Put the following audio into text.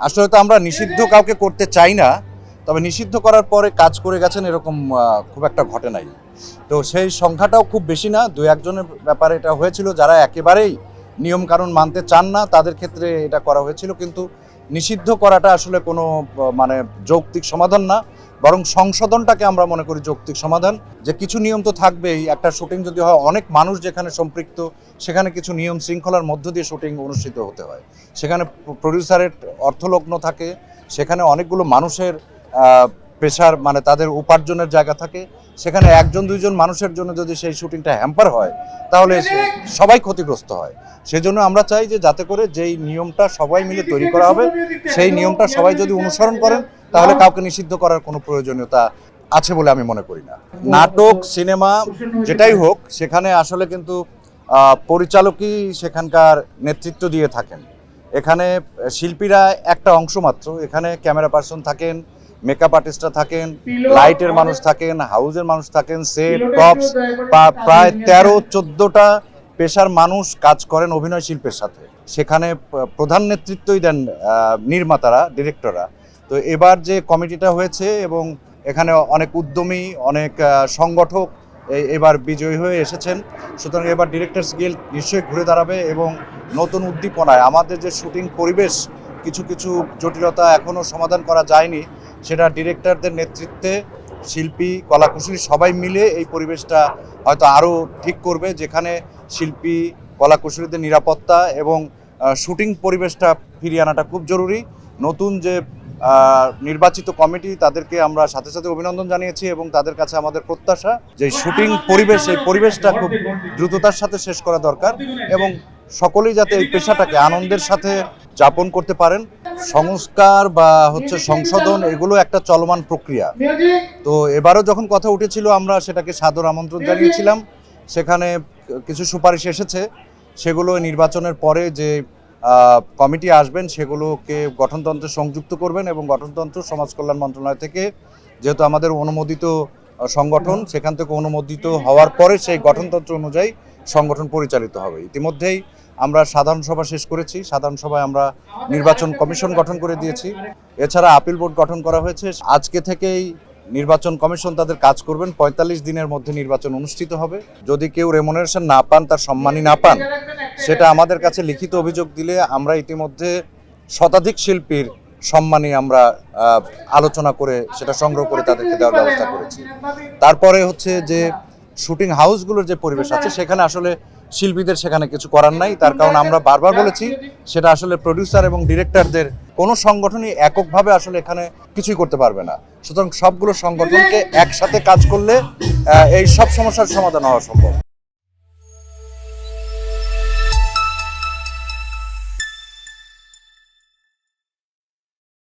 আসলে তো আমরা নিষিদ্ধ কাউকে করতে চাই না, তবে নিষিদ্ধ করার পরে কাজ করে গেছেন এরকম খুব একটা ঘটে নাই। তো সেই সংখ্যাটাও খুব বেশি না, দু একজনের ব্যাপারে এটা হয়েছিল যারা একেবারেই নিয়মকানুন মানতে চান না, তাদের ক্ষেত্রে এটা করা হয়েছিল। কিন্তু নিষিদ্ধ করাটা আসলে কোনো মানে যৌক্তিক সমাধান না, বরং সংশোধনটাকে আমরা মনে করি যৌক্তিক সমাধান। যে কিছু নিয়ম তো থাকবেই, একটা শুটিং যদি হয় অনেক মানুষ যেখানে সম্পৃক্ত, সেখানে কিছু নিয়ম শৃঙ্খলার মধ্য দিয়ে শুটিং অনুষ্ঠিত হতে হয়। সেখানে প্রডিউসারের অর্থলগ্ন থাকে, সেখানে অনেকগুলো মানুষের পেশার মানে তাদের উপার্জনের জায়গা থাকে। সেখানে একজন দুইজন মানুষের জন্য যদি সেই শুটিংটা হ্যাম্পার হয়, তাহলে সবাই ক্ষতিগ্রস্ত হয়। সেজন্য আমরা চাই যে যাতে করে যেই নিয়মটা সবাই মিলে তৈরি করা হবে, সেই নিয়মটা সবাই যদি অনুসরণ করেন, তাহলে কাউকে নিষিদ্ধ করার কোনো প্রয়োজনীয়তা আছে বলে আমি মনে করি না। নাটক, সিনেমা যেটাই হোক, সেখানে আসলে কিন্তু পরিচালকই সেখানকার নেতৃত্ব দিয়ে থাকেন। এখানে শিল্পীরা একটা অংশ মাত্র, এখানে ক্যামেরা পার্সন থাকেন, মেকআপ আর্টিস্টরা থাকেন, লাইটের মানুষ থাকেন, হাউজের মানুষ থাকেন, সেট প্রপস, প্রায় 13-14টা পেশার মানুষ কাজ করেন অভিনয় শিল্পের সাথে। সেখানে প্রধান নেতৃত্বই দেন নির্মাতারা, ডিরেক্টররা। তো এবার যে কমিটিটা হয়েছে এবং এখানে অনেক উদ্যমী, অনেক সংগঠক এবার বিজয়ী হয়ে এসেছেন। সুতরাং এবার ডিরেক্টরস গিল্ড নিশ্চয়ই ঘুরে দাঁড়াবে এবং নতুন উদ্দীপনায় আমাদের যে শুটিং পরিবেশ, কিছু কিছু জটিলতা এখনও সমাধান করা যায়নি, সেটা ডিরেক্টরদের নেতৃত্বে শিল্পী, কলাকুশলী সবাই মিলে এই পরিবেশটা হয়তো আরও ঠিক করবে, যেখানে শিল্পী, কলাকুশলীদের নিরাপত্তা এবং শুটিং পরিবেশটা ফিরিয়ে আনাটা খুব জরুরি। নতুন যে নির্বাচিত কমিটি, তাদেরকে আমরা সাথে সাথে অভিনন্দন জানিয়েছি এবং তাদের কাছে আমাদের প্রত্যাশা যে শুটিং পরিবেশ, এই পরিবেশটা খুব দ্রুততার সাথে শেষ করা দরকার এবং সকলেই যাতে এই পেশাটাকে আনন্দের সাথে যাপন করতে পারেন। সংস্কার বা সংশোধন এগুলো একটা চলমান প্রক্রিয়া। তো এবারও যখন কথা উঠেছিল আমরা সেটাকে সাদর আমন্ত্রণ জানিয়েছিলাম। সেখানে কিছু সুপারিশ এসেছে, সেগুলো নির্বাচনের পরে যে কমিটি আসবেন সেগুলোকে গঠনতন্ত্রে সংযুক্ত করবেন এবং গঠনতন্ত্র সমাজ কল্যাণ মন্ত্রণালয় থেকে, যেহেতু আমাদের অনুমোদিত সংগঠন, সেখান থেকে অনুমোদিত হওয়ার পরে সেই গঠনতন্ত্র অনুযায়ী সংগঠন পরিচালিত হবে। ইতিমধ্যেই আমরা সাধারণ সভা শেষ করেছি, সাধারণ সভায় আমরা নির্বাচন কমিশন গঠন করে দিয়েছি। এছাড়া আপিল বোর্ড গঠন করা হয়েছে। আজকে থেকেই নির্বাচন কমিশন তাদের কাজ করবেন, 45 দিনের মধ্যে নির্বাচন অনুষ্ঠিত হবে। যদি কেউ রেমুনারেশন না পান, তার সম্মানী না পান, সেটা আমাদের কাছে লিখিত অভিযোগ দিলে আমরা ইতিমধ্যে শতাধিক শিল্পীর সম্মানী আমরা আলোচনা করে সেটা সংগ্রহ করে তাদেরকে দেওয়ার ব্যবস্থা করেছি। তারপরে যে শুটিং হাউসগুলোর যে পরিবেশ আছে, সেখানে আসলে শিল্পীদের সেখানে কিছু করার নাই। তার কারণ আমরা বারবার বলেছি, সেটা আসলে প্রডিউসার এবং ডিরেক্টরদের কোনো সংগঠনই এককভাবে আসলে এখানে কিছুই করতে পারবে না। সুতরাং সবগুলো সংগঠনকে একসাথে কাজ করলে এই সব সমস্যার সমাধান হওয়া সম্ভব।